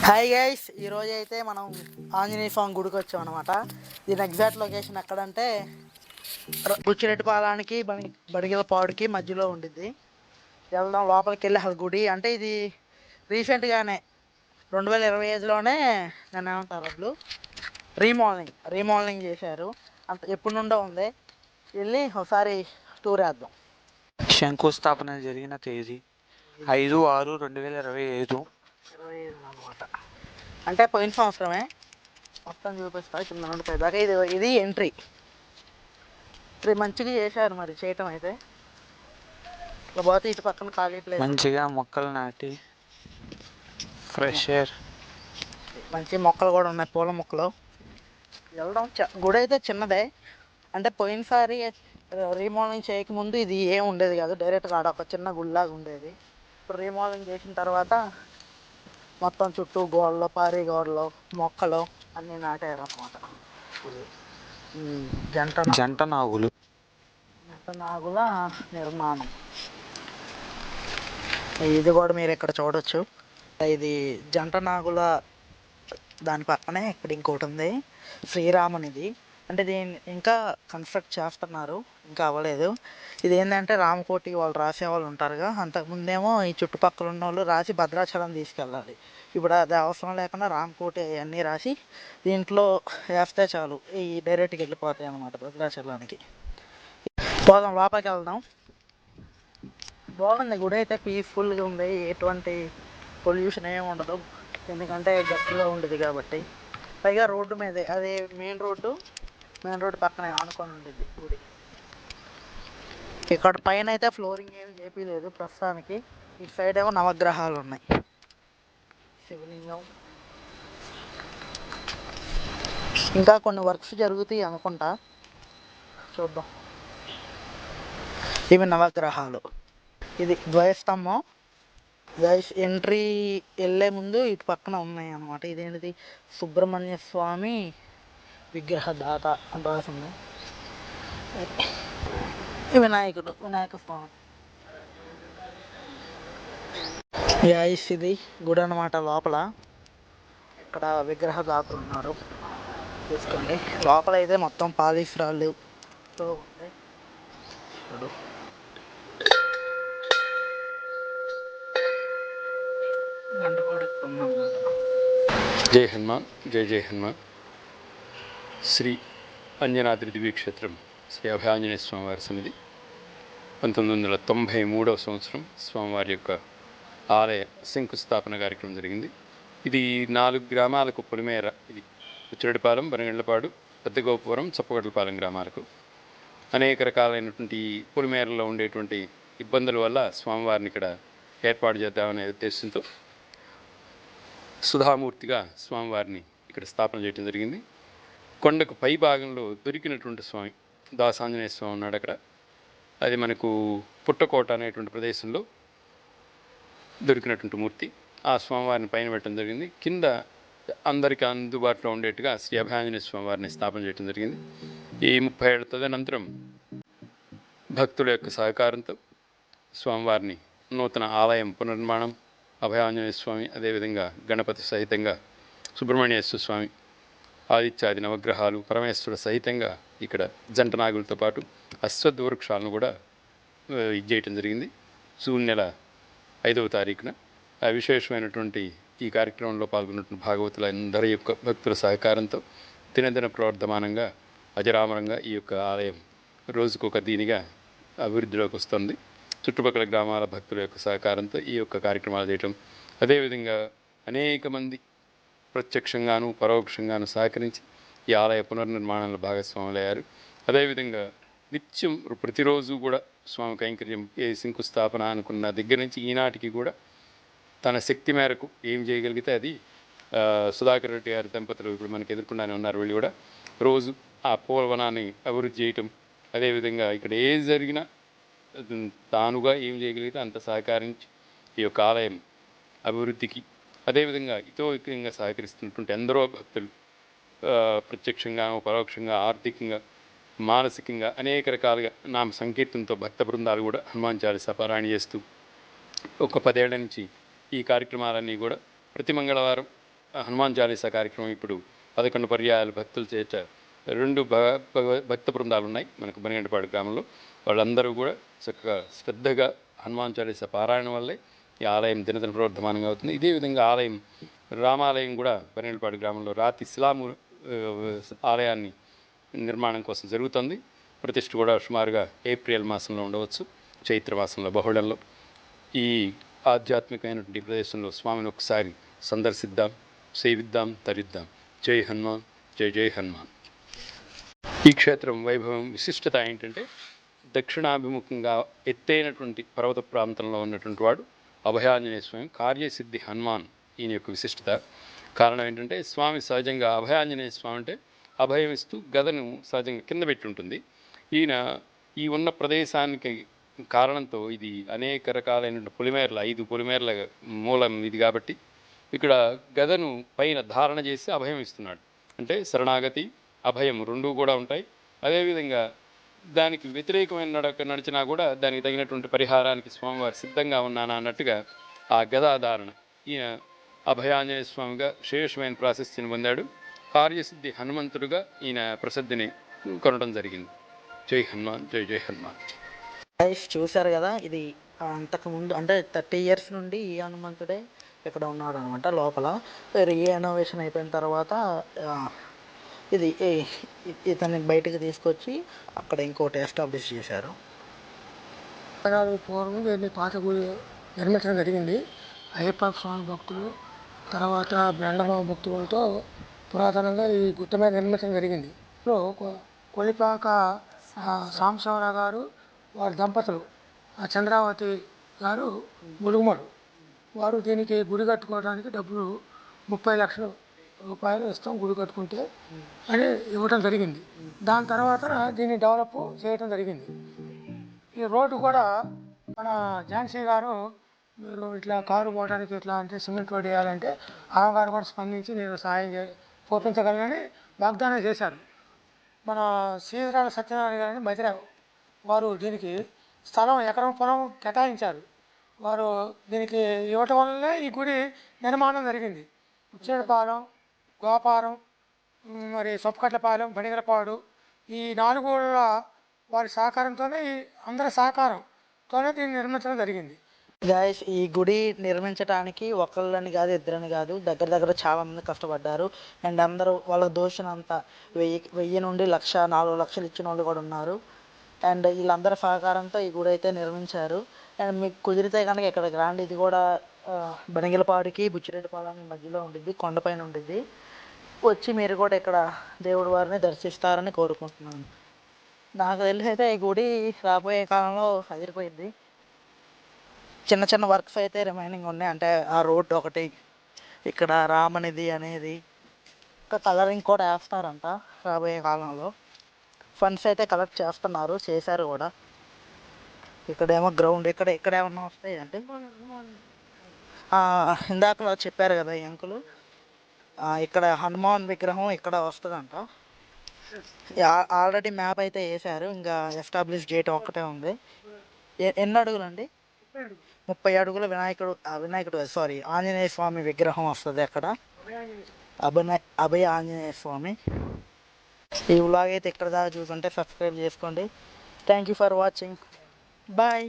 Hi guys, ఈరోజు అయితే మనం ఆంజనేయ స్వామి గుడికి వచ్చాం అనమాట. దీని ఎగ్జాక్ట్ లొకేషన్ ఎక్కడంటే బుచ్చిరెడ్డిపాలెంకి బడిగిలపాడుకి మధ్యలో ఉండిద్ది. వెళ్దాం లోపలికి వెళ్ళి అసలు గుడి అంటే ఇది రీసెంట్గానే 2025లోనే నన్ను ఏమంటారు వాళ్ళు రీమోడలింగ్ చేశారు. అంత ఎప్పటి నుండో ఉంది. వెళ్ళి ఒకసారి టూర్ వేద్దాం. శంకుస్థాపన జరిగిన తేదీ 5/6/2025 అనమాట. అంటే పోయిన సంవత్సరమే. మొత్తం చూపిస్తా కింద నుండి పైదాకా. ఇది ఎంట్రీ మంచిగా చేశారు మరి చేయటం అయితే. ఇట్లా పోతే ఇటు పక్కన ఖాళీ ప్లేస్, మంచిగా మొక్కలు నాటి ఫ్రెష్ ఎయిర్, మంచి మొక్కలు కూడా ఉన్నాయి, పూల మొక్కలు. వెళ్దాం. గుడి అయితే చిన్నదే. అంటే పోయినసారి రీమోడలింగ్ చేయకముందు ఇది ఏం ఉండేది కాదు, డైరెక్ట్గా ఆడ ఒక చిన్న గుడిలాగా ఉండేది. ఇప్పుడు రీమోడలింగ్ చేసిన తర్వాత మొత్తం చుట్టూ గోడలు, పారి గోడలు, మొక్కలు అన్నీ నాటారు అన్నమాట. జంట నాగుల నిర్మాణం. ఇది కూడా మీరు ఇక్కడ చూడొచ్చు. ఇది జంట నాగుల, దాని పక్కనే ఇక్కడ ఇంకోటి ఉంది శ్రీరామునిది. అంటే దీన్ని ఇంకా కన్స్ట్రక్ట్ చేస్తున్నారు, ఇంకా అవ్వలేదు. ఇది ఏంటంటే రామకోటి వాళ్ళు రాసే వాళ్ళు ఉంటారుగా, అంతకుముందేమో ఈ చుట్టుపక్కల ఉన్న వాళ్ళు రాసి భద్రాచలం తీసుకెళ్ళాలి. ఇప్పుడు అది అవసరం లేకుండా రామకోటి అవన్నీ రాసి దీంట్లో వేస్తే చాలు, ఈ డైరెక్ట్గా వెళ్ళిపోతాయి అన్నమాట భద్రాచలానికి. పోదాం, లోపలికి వెళ్దాం. బాగుంది గుడి అయితే, పీస్ఫుల్గా ఉంది. ఎటువంటి పొల్యూషన్ ఏమి ఉండదు, ఎందుకంటే గట్టిగా ఉండేది కాబట్టి. పైగా రోడ్డు మీదే, అది మెయిన్ రోడ్డు పక్కనే ఆనుకొని ఉండేది గుడి. ఇక్కడ పైన అయితే ఫ్లోరింగ్ ఏమి చేపించలేదు ప్రస్తుతానికి. ఇటు సైడ్ ఏమో నవగ్రహాలు ఉన్నాయి, శివలింగం. ఇంకా కొన్ని వర్క్స్ జరుగుతాయి అనుకుంటా, చూద్దాం. ఇవి నవగ్రహాలు. ఇది ద్వయస్తంభం. ఎంట్రీ వెళ్ళే ముందు ఇటు పక్కన ఉన్నాయి అన్నమాట. ఇదేంటిది, సుబ్రహ్మణ్య స్వామి విగ్రహ దాత అని రాసింది. వినాయక స్వామి. ఇది గుడి అన్నమాట. లోపల ఇక్కడ విగ్రహ దాతలు ఉన్నారు, చూసుకోండి. లోపల అయితే మొత్తం పాలిష్ రాళ్ళు ఉంటాయి. జై హనుమాన్, జై హనుమాన్. శ్రీ అంజనాద్రి దివ్యక్షేత్రం శ్రీ అభయాంజనేయ స్వామివారి సన్నిధి. 1993వ సంవత్సరం స్వామివారి యొక్క ఆలయ శంకుస్థాపన కార్యక్రమం జరిగింది. ఇది 4 గ్రామాలకు పొలిమేర. ఇది బుచ్చిరెడ్డిపాలెం, బనగండ్లపాడు, పెద్దగోపురం, చప్పగొడ్లపాలెం గ్రామాలకు అనేక రకాలైనటువంటి పొలిమేరలో ఉండేటువంటి ఇబ్బందుల వల్ల స్వామివారిని ఇక్కడ ఏర్పాటు చేద్దామనే ఉద్దేశంతో సుధామూర్తిగా స్వామివారిని ఇక్కడ స్థాపన చేయడం జరిగింది. కొండకు పై భాగంలో దొరికినటువంటి స్వామి దాసాంజనేయ స్వామి ఉన్నాడు అక్కడ. అది మనకు పుట్టకోట అనేటువంటి ప్రదేశంలో దొరికినటువంటి మూర్తి. ఆ స్వామివారిని పైన పెట్టడం జరిగింది. కింద అందరికీ అందుబాటులో ఉండేట్టుగా శ్రీ అభయాంజనేయ స్వామివారిని స్థాపన చేయడం జరిగింది. ఈ 30 ఏళ్ల తదనంతరం భక్తుల యొక్క సహకారంతో స్వామివారిని నూతన ఆలయం పునర్నిర్మాణం, అభయాంజనేయ స్వామి, అదేవిధంగా గణపతి సహితంగా సుబ్రహ్మణ్యేశ్వర స్వామి, ఆదిత్యాది నవగ్రహాలు, పరమేశ్వర సహితంగా ఇక్కడ జంట నాగులతో పాటు అశ్వత్థ వృక్షాలను కూడా ఇది చేయటం జరిగింది. జూన్ నెల 5వ తారీఖున. విశేషమైనటువంటి ఈ కార్యక్రమంలో పాల్గొన్నటువంటి భాగవతులందరి యొక్క భక్తుల సహకారంతో దినదిన ప్రవర్ధమానంగా అజరామరంగా ఈ యొక్క ఆలయం రోజుకొక దీనిగా అభివృద్ధిలోకి వస్తుంది. చుట్టుపక్కల గ్రామాల భక్తుల యొక్క సహకారంతో ఈ యొక్క కార్యక్రమాలు చేయటం, అదేవిధంగా అనేక మంది ప్రత్యక్షంగాను పరోక్షంగాను సహకరించి ఈ ఆలయ పునర్నిర్మాణంలో భాగస్వాములయ్యారు. అదేవిధంగా నిత్యం ప్రతిరోజు కూడా స్వామి కైంకర్యం, ఏ శంకుస్థాపన అనుకున్న దగ్గర నుంచి ఈనాటికి కూడా తన శక్తి మేరకు ఏం చేయగలిగితే అది. సుధాకర్ రెడ్డి గారి దంపతులు ఇప్పుడు మనకి ఎదుర్కొండానే ఉన్నారు. వీళ్ళు కూడా రోజు ఆ పూలవనాన్ని అభివృద్ధి చేయటం, అదేవిధంగా ఇక్కడ ఏం జరిగినా తానుగా ఏం చేయగలిగితే అంత సహకరించి ఈ యొక్క ఆలయం అభివృద్ధికి, అదేవిధంగా ఇతోధికంగా సహకరిస్తున్నటువంటి ఎందరో భక్తులు ప్రత్యక్షంగా పరోక్షంగా ఆర్థికంగా మానసికంగా అనేక రకాలుగా నామ సంకీర్తనతో భక్త బృందాలు కూడా హనుమాన్ చాలీసా పారాయణ చేస్తూ ఒక 10 ఏళ్ల నుంచి ఈ కార్యక్రమాలన్నీ కూడా ప్రతి మంగళవారం హనుమాన్ చాలీసా కార్యక్రమం ఇప్పుడు 11 పర్యాయాలు భక్తుల చేత 2 భక్త బృందాలు ఉన్నాయి మనకు బనిగంటపాడు గ్రామంలో. వాళ్ళందరూ కూడా చక్కగా శ్రద్ధగా హనుమాన్ చాలీసా పారాయణం వల్లే ఈ ఆలయం దినదిన ప్రవర్ధమానంగా అవుతుంది. ఇదే విధంగా ఆలయం రామాలయం కూడా బనిగంటపాడు గ్రామంలో రాతి శిలాము ఆలయాన్ని నిర్మాణం కోసం జరుగుతుంది. ప్రతిష్ఠ కూడా సుమారుగా ఏప్రిల్ మాసంలో ఉండవచ్చు, చైత్ర మాసంలో బహుళంలో. ఈ ఆధ్యాత్మికమైనటువంటి ప్రదేశంలో స్వామిని ఒకసారి సందర్శిద్దాం, సేవిద్దాం, తరిద్దాం. జై హనుమాన్, జై జై హనుమాన్. ఈ క్షేత్రం వైభవం విశిష్టత ఏంటంటే దక్షిణాభిముఖంగా ఎత్తైనటువంటి పర్వత ప్రాంతంలో ఉన్నటువంటి వాడు అభయాంజనేయ స్వామి, కార్యసిద్ధి హనుమాన్ ఈయన యొక్క విశిష్టత. కారణం ఏంటంటే స్వామి సహజంగా అభయాంజనేయ స్వామి అంటే అభయం ఇస్తూ గదను సహజంగా కింద పెట్టి ఉంటుంది. ఈయన ఈ ఉన్న ప్రదేశానికి కారణంతో ఇది అనేక రకాలైన పొలిమేరల 5 పొలిమేరల మూలం ఇది కాబట్టి ఇక్కడ గదను పైన ధారణ చేసి అభయం ఇస్తున్నాడు. అంటే శరణాగతి, అభయం రెండూ కూడా ఉంటాయి. అదేవిధంగా దానికి వ్యతిరేకమైన నడిచినా కూడా దానికి తగినటువంటి పరిహారానికి స్వామివారు సిద్ధంగా ఉన్నానా అన్నట్టుగా ఆ గదాధారణ ఈయన అభయాంజనేయ స్వామిగా విశేషమైన ప్రాశస్త్యం పొందాడు. కార్యసిద్ధి హనుమంతుడుగా ఈయన ప్రసిద్ధిని కొనడం జరిగింది. జై హనుమాన్, జై జై హనుమాన్. గైస్ చూశారు కదా, ఇది అంతకుముందు అంటే 30 years నుండి ఈ హనుమంతుడే ఇక్కడ ఉన్నాడు అనమాట లోపల. రీఎనోవేషన్ అయిపోయిన తర్వాత ఇది ఇతన్ని బయటకు తీసుకొచ్చి అక్కడ ఇంకోటి ఎస్టాబ్లిష్ చేశారు. పూర్వం దీన్ని పాత గుడి నిర్మించడం జరిగింది. అయ్యప్ప స్వామి భక్తులు తర్వాత బ్రండమ భక్తులతో పురాతనంగా ఈ గుట్ట మీద నిర్మించడం జరిగింది. కొలిపాక సాంబశివరావు గారు వారి దంపతులు చంద్రావతి గారు ములుగుమడు వారు దీనికి గుడి కట్టుకోవడానికి డబ్బులు 30 లక్షల రూపాయలు ఇస్తాం గుడి కట్టుకుంటే అని ఇవ్వడం జరిగింది. దాని తర్వాత దీన్ని డెవలప్ చేయడం జరిగింది. ఈ రోడ్డు కూడా మన ఝాన్సీ గారు మీరు ఇట్లా కారు పోవడానికి ఇట్లా అంటే సిమెంట్ రోడ్ వేయాలంటే ఆమెగారు కూడా స్పందించి నేను సహాయం పోపించగలనని వాగ్దానం చేశారు. మన శ్రీధరాల సత్యనారాయణ గారిని మధిర వారు దీనికి స్థలం ఎకరం పొలం కేటాయించారు. వారు దీనికి ఇవ్వటం వల్లనే ఈ గుడి నిర్మాణం జరిగింది. ఉచ్చేడపాలెం, గోపారం, మరి సొప్పకట్లపాలెం, బనిగలపాడు ఈ 4 ఊళ్ళ వారి సహకారంతోనే అందరి సహకారంతోనే దీన్ని నిర్మించడం జరిగింది. గైస్ ఈ గుడి నిర్మించడానికి ఒకళ్ళని కాదు, ఇద్దరని కాదు, దగ్గర దగ్గర చాలా మంది కష్టపడ్డారు. అండ్ అందరూ వాళ్ళ దోషనంతా 1000 నుండి 1,00,000, 4 లక్షలు ఇచ్చిన వాళ్ళు కూడా ఉన్నారు. అండ్ వీళ్ళందరి సహకారంతో ఈ గుడి అయితే నిర్మించారు. అండ్ మీకు కుదిరితే కనుక ఇక్కడ గ్రాండ్ ఇది కూడా బనిగలపాడుకి బుచ్చిరెడ్డిపాలెం మధ్యలో ఉండిద్ది, కొండపైన ఉండిద్ది. వచ్చి మీరు కూడా ఇక్కడ దేవుడి వారిని దర్శిస్తారని కోరుకుంటున్నాను. నాకు తెలిసి అయితే ఈ గుడి రాబోయే కాలంలో అదిరిపోయింది. చిన్న చిన్న వర్క్స్ అయితే రిమైనింగ్ ఉన్నాయి. అంటే ఆ రోడ్డు ఒకటి, ఇక్కడ రామనిధి అనేది, ఇంకా కలరింగ్ కూడా వేస్తారంట రాబోయే కాలంలో. ఫండ్స్ అయితే కలెక్ట్ చేశారు కూడా. ఇక్కడేమో గ్రౌండ్, ఇక్కడ ఏమన్నా వస్తాయి అంటే ఇందాక చెప్పారు కదా ఈ అంకులు, ఇక్కడ హనుమాన్ విగ్రహం ఇక్కడ వస్తుందంట. ఆల్రెడీ మ్యాప్ అయితే వేశారు, ఇంకా ఎస్టాబ్లిష్ డేట్ ఒక్కటే ఉంది. ఎన్ని అడుగులండి? 30 అడుగుల వినాయకుడు సారీ ఆంజనేయ స్వామి విగ్రహం వస్తుంది అక్కడ. అభయ ఆంజనేయ స్వామి. ఈ వ్లాగ్ అయితే ఇక్కడ దాకా చూసుంటే సబ్స్క్రైబ్ చేసుకోండి. Thank you for watching. Bye.